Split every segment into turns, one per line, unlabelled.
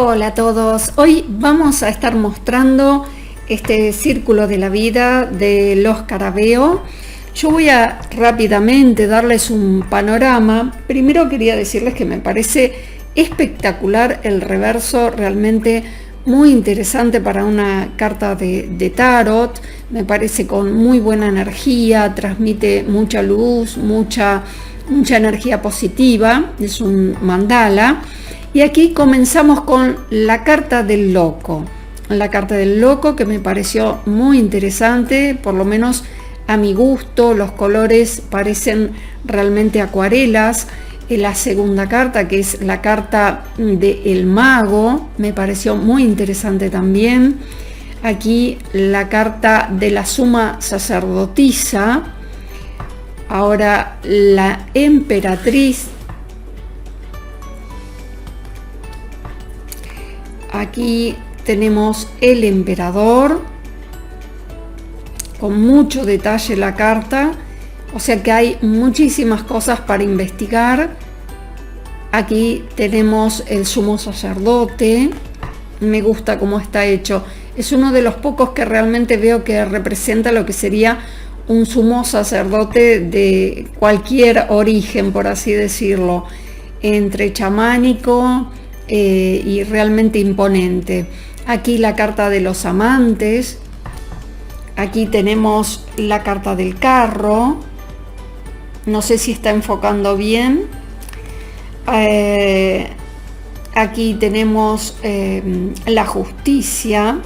Hola a todos, hoy vamos a estar mostrando este círculo de la vida de los Carabeo. Yo voy a rápidamente darles un panorama. Primero quería decirles que me parece espectacular el reverso, realmente muy interesante para una carta de tarot. Me parece con muy buena energía, transmite mucha luz, mucha energía positiva, es un mandala. Y aquí comenzamos con la carta del loco. La carta del loco, que me pareció muy interesante, por lo menos a mi gusto. Los colores parecen realmente acuarelas. La segunda carta, que es la carta del mago, me pareció muy interesante también. Aquí la carta de la suma sacerdotisa. Ahora la emperatriz. Aquí tenemos el emperador, con mucho detalle la carta, o sea que hay muchísimas cosas para investigar. Aquí tenemos el sumo sacerdote, me gusta cómo está hecho, es uno de los pocos que realmente veo que representa lo que sería un sumo sacerdote de cualquier origen, por así decirlo, entre chamánico y realmente imponente. Aquí la carta de los amantes, aquí tenemos la carta del carro, no sé si está enfocando bien. Aquí tenemos la justicia,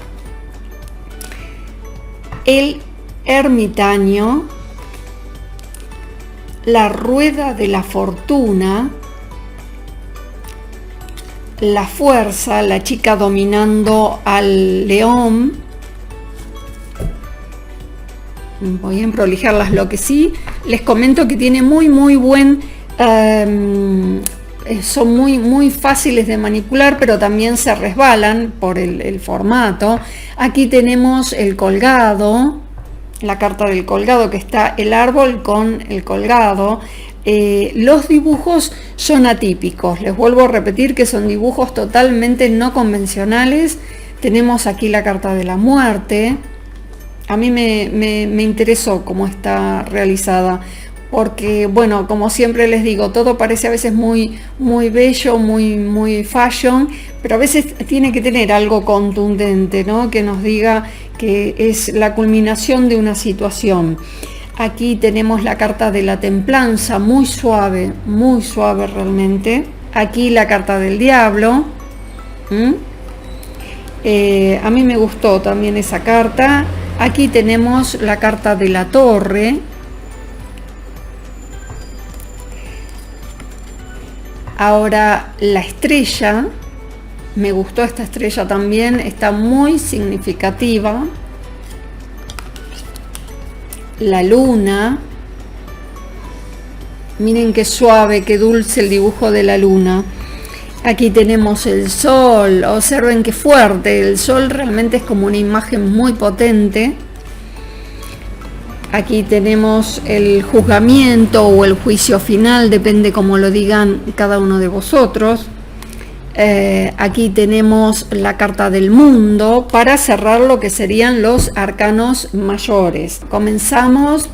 el ermitaño, la rueda de la fortuna, la fuerza, la chica dominando al león. Voy a emprolijarlas, lo que sí les comento que tiene muy buen, son muy fáciles de manipular, pero también se resbalan por el formato. Aquí tenemos el colgado, la carta del colgado, que está el árbol con el colgado. Los dibujos son atípicos, les vuelvo a repetir que son dibujos totalmente no convencionales. Tenemos aquí la carta de la muerte. A mí me interesó cómo está realizada, porque bueno, como siempre les digo, todo parece a veces muy bello, muy fashion, pero a veces tiene que tener algo contundente, ¿no? Que nos diga que es la culminación de una situación. Aquí tenemos la carta de la templanza, muy suave realmente. Aquí la carta del diablo. A mí me gustó también esa carta. Aquí tenemos la carta de la torre. Ahora la estrella. Me gustó esta estrella también, está muy significativa. La luna, miren qué suave, qué dulce el dibujo de la luna. Aquí tenemos el sol, observen qué fuerte, el sol realmente es como una imagen muy potente. Aquí tenemos el juzgamiento o el juicio final, depende cómo lo digan cada uno de vosotros. Aquí tenemos la carta del mundo para cerrar lo que serían los arcanos mayores. Comenzamos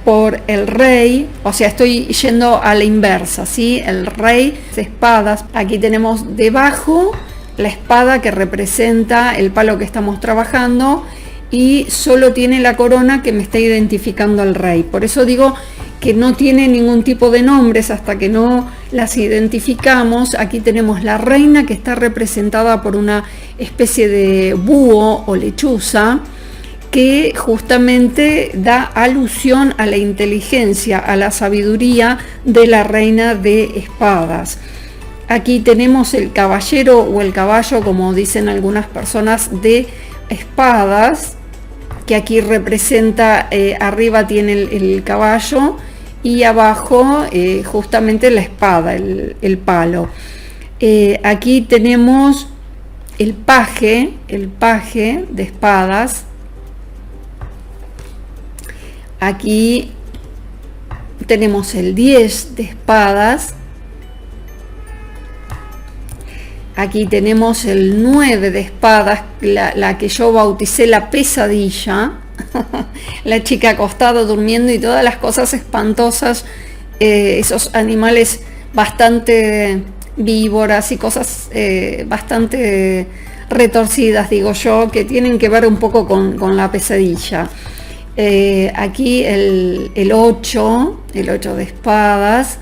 por el rey, o sea, estoy yendo a la inversa, ¿sí? El rey de espadas. Aquí tenemos debajo la espada que representa el palo que estamos trabajando, y solo tiene la corona que me está identificando al rey. Por eso digo que no tiene ningún tipo de nombres hasta que no las identificamos. Aquí tenemos la reina, que está representada por una especie de búho o lechuza, que justamente da alusión a la inteligencia, a la sabiduría de la reina de espadas. Aquí tenemos el caballero o el caballo, como dicen algunas personas, de espadas, que aquí representa, arriba tiene el caballo y abajo justamente la espada, el palo. Aquí tenemos el paje de espadas. Aquí tenemos el 10 de espadas. Aquí tenemos el 9 de espadas, la que yo bauticé la pesadilla. La chica acostada durmiendo y todas las cosas espantosas, esos animales bastante víboras y cosas bastante retorcidas, digo yo, que tienen que ver un poco con la pesadilla. Aquí el 8 de espadas,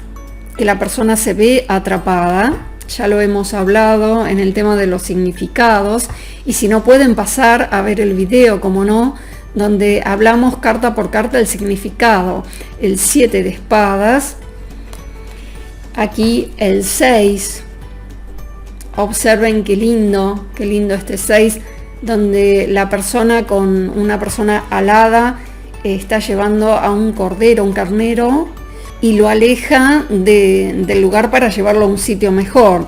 que la persona se ve atrapada. Ya lo hemos hablado en el tema de los significados, y si no pueden pasar a ver el video, como no, donde hablamos carta por carta el significado. El 7 de espadas, aquí el 6, observen qué lindo este 6, donde la persona con una persona alada está llevando a un cordero, un carnero, y lo aleja del lugar para llevarlo a un sitio mejor.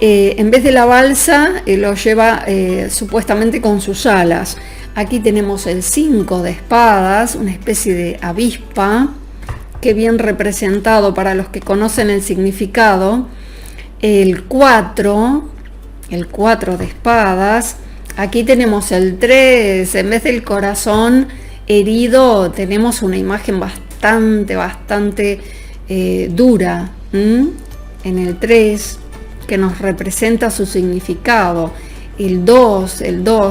En vez de la balsa, lo lleva supuestamente con sus alas. Aquí tenemos el 5 de espadas, una especie de avispa, que bien representado para los que conocen el significado. El 4 de espadas, aquí tenemos el 3, en vez del corazón herido, tenemos una imagen bastante dura en el 3, que nos representa su significado. El 2,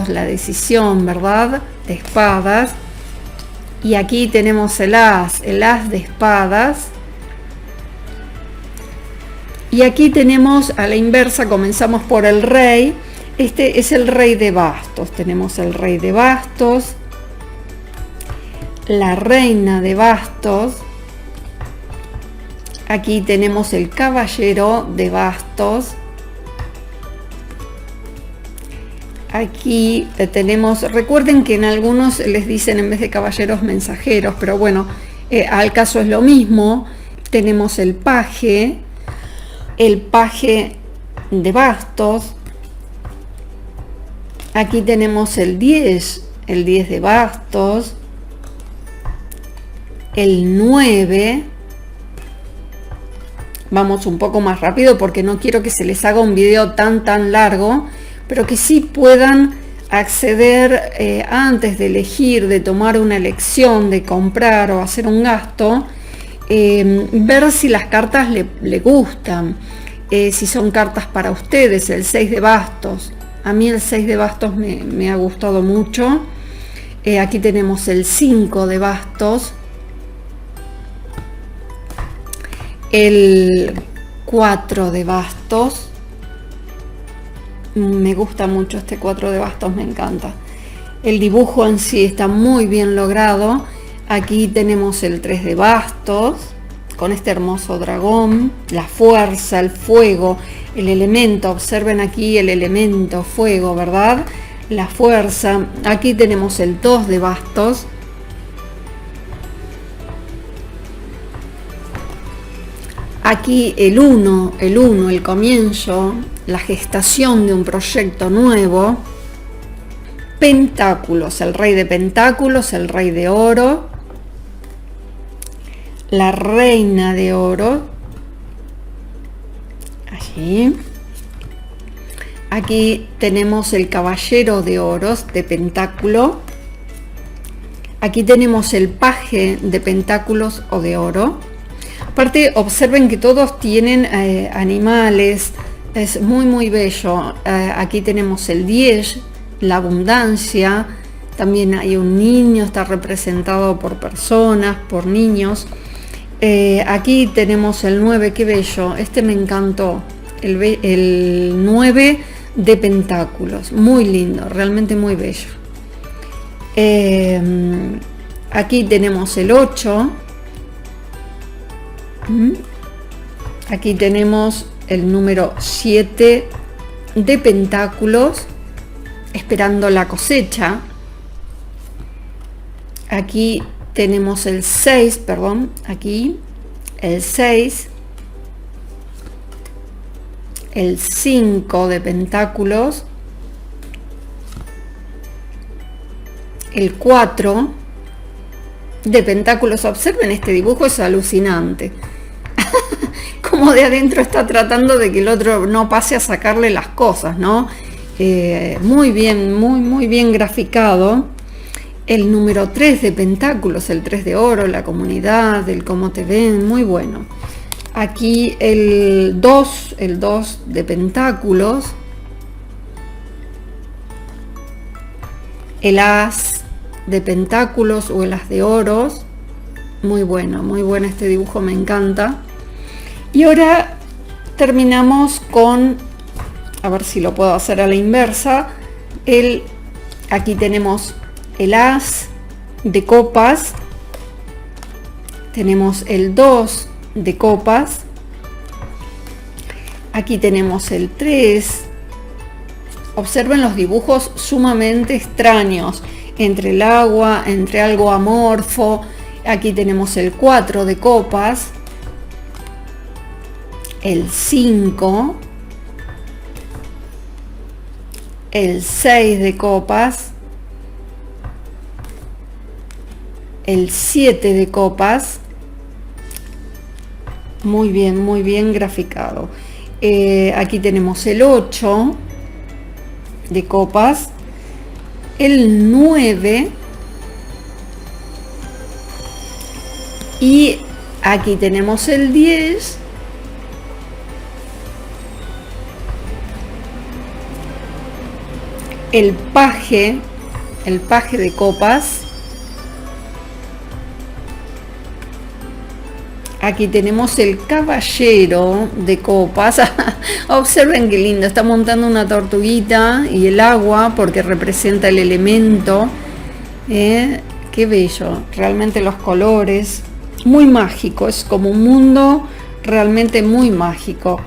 la decisión, ¿verdad?, de espadas. Y aquí tenemos el as de espadas. Y aquí tenemos a la inversa, comenzamos por el rey. Este es el rey de bastos. Tenemos el rey de bastos, la reina de bastos. Aquí tenemos el caballero de bastos. Aquí tenemos, recuerden que en algunos les dicen en vez de caballeros mensajeros, pero bueno, al caso es lo mismo. Tenemos el paje de bastos. Aquí tenemos el 10 de bastos, el 9. Vamos un poco más rápido porque no quiero que se les haga un video tan largo, pero que sí puedan acceder antes de elegir, de tomar una elección, de comprar o hacer un gasto, ver si las cartas le gustan, si son cartas para ustedes. El 6 de bastos, a mí el 6 de bastos me ha gustado mucho. Aquí tenemos el 5 de bastos, el 4 de bastos. Me gusta mucho este 4 de bastos, me encanta. El dibujo en sí está muy bien logrado. Aquí tenemos el 3 de bastos, con este hermoso dragón, la fuerza, el fuego, el elemento. Observen aquí el elemento fuego, ¿verdad? La fuerza. Aquí tenemos el 2 de bastos. Aquí el 1, el comienzo, la gestación de un proyecto nuevo. Pentáculos, el rey de pentáculos, el rey de oro, la reina de oro, allí. Aquí tenemos el caballero de oros, de pentáculo. Aquí tenemos el paje de pentáculos o de oro. Aparte, observen que todos tienen animales, es muy bello. Aquí tenemos el 10, la abundancia. También hay un niño, está representado por personas, por niños. Aquí tenemos el 9, qué bello, este me encantó, el 9 de pentáculos, muy lindo, realmente muy bello. Aquí tenemos el 8. Aquí tenemos el número 7 de pentáculos, esperando la cosecha. Aquí tenemos el 6, perdón, aquí el 6, el 5 de pentáculos, el 4 de pentáculos. Observen este dibujo, es alucinante. como de adentro está tratando de que el otro no pase a sacarle las cosas, ¿no? Muy bien, muy bien graficado. El número 3 de pentáculos, el 3 de oro, la comunidad, el cómo te ven, muy bueno. Aquí el 2 de pentáculos, el as de pentáculos o el as de oros, muy bueno este dibujo, me encanta. Y ahora terminamos con, a ver si lo puedo hacer a la inversa, aquí tenemos el as de copas, tenemos el 2 de copas, aquí tenemos el 3. Observen los dibujos sumamente extraños, entre el agua, entre algo amorfo. Aquí tenemos el 4 de copas, el 5, el 6 de copas, el 7 de copas. Muy bien graficado. Aquí tenemos el 8 de copas, el 9 y aquí tenemos el 10, el paje de copas. Aquí tenemos el caballero de copas. Observen qué lindo, está montando una tortuguita y el agua porque representa el elemento. Qué bello, realmente los colores, muy mágico, es como un mundo realmente muy mágico.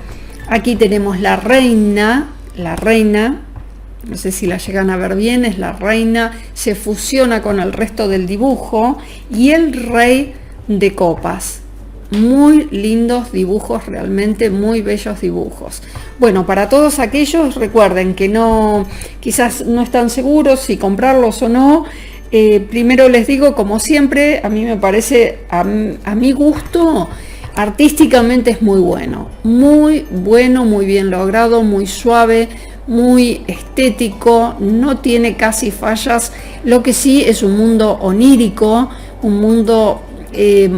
Aquí tenemos la reina, no sé si la llegan a ver bien, es la reina, se fusiona con el resto del dibujo, y el rey de copas. Muy lindos dibujos, realmente muy bellos dibujos. Bueno, para todos aquellos, recuerden que quizás no están seguros si comprarlos o no. Primero les digo, como siempre, a mí me parece, a mi gusto, artísticamente es muy bueno, muy bien logrado, muy suave, muy estético, no tiene casi fallas. Lo que sí es un mundo onírico, un mundo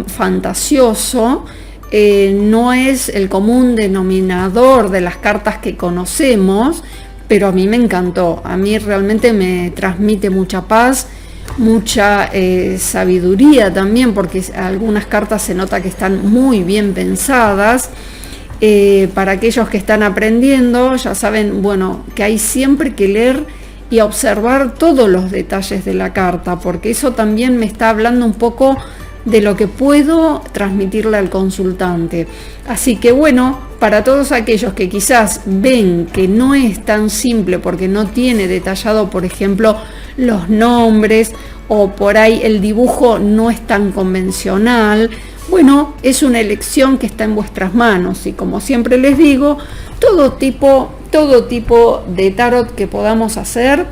fantasioso, no es el común denominador de las cartas que conocemos, pero a mí me encantó, a mí realmente me transmite mucha paz, mucha sabiduría también, porque algunas cartas se nota que están muy bien pensadas. Para aquellos que están aprendiendo, ya saben, bueno, que hay siempre que leer y observar todos los detalles de la carta, porque eso también me está hablando un poco de lo que puedo transmitirle al consultante. Así que bueno, para todos aquellos que quizás ven que no es tan simple porque no tiene detallado, por ejemplo, los nombres, o por ahí el dibujo no es tan convencional, bueno, es una elección que está en vuestras manos, y como siempre les digo, todo tipo de tarot que podamos hacer,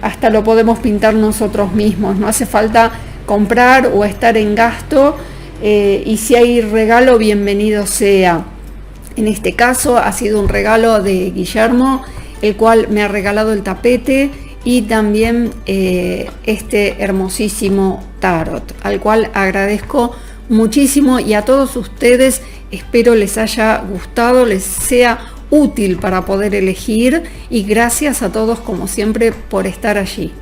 hasta lo podemos pintar nosotros mismos, no hace falta comprar o estar en gasto, y si hay regalo, bienvenido sea. En este caso ha sido un regalo de Guillermo, el cual me ha regalado el tapete y también este hermosísimo tarot, al cual agradezco muchísimo, y a todos ustedes espero les haya gustado, les sea útil para poder elegir, y gracias a todos como siempre por estar allí.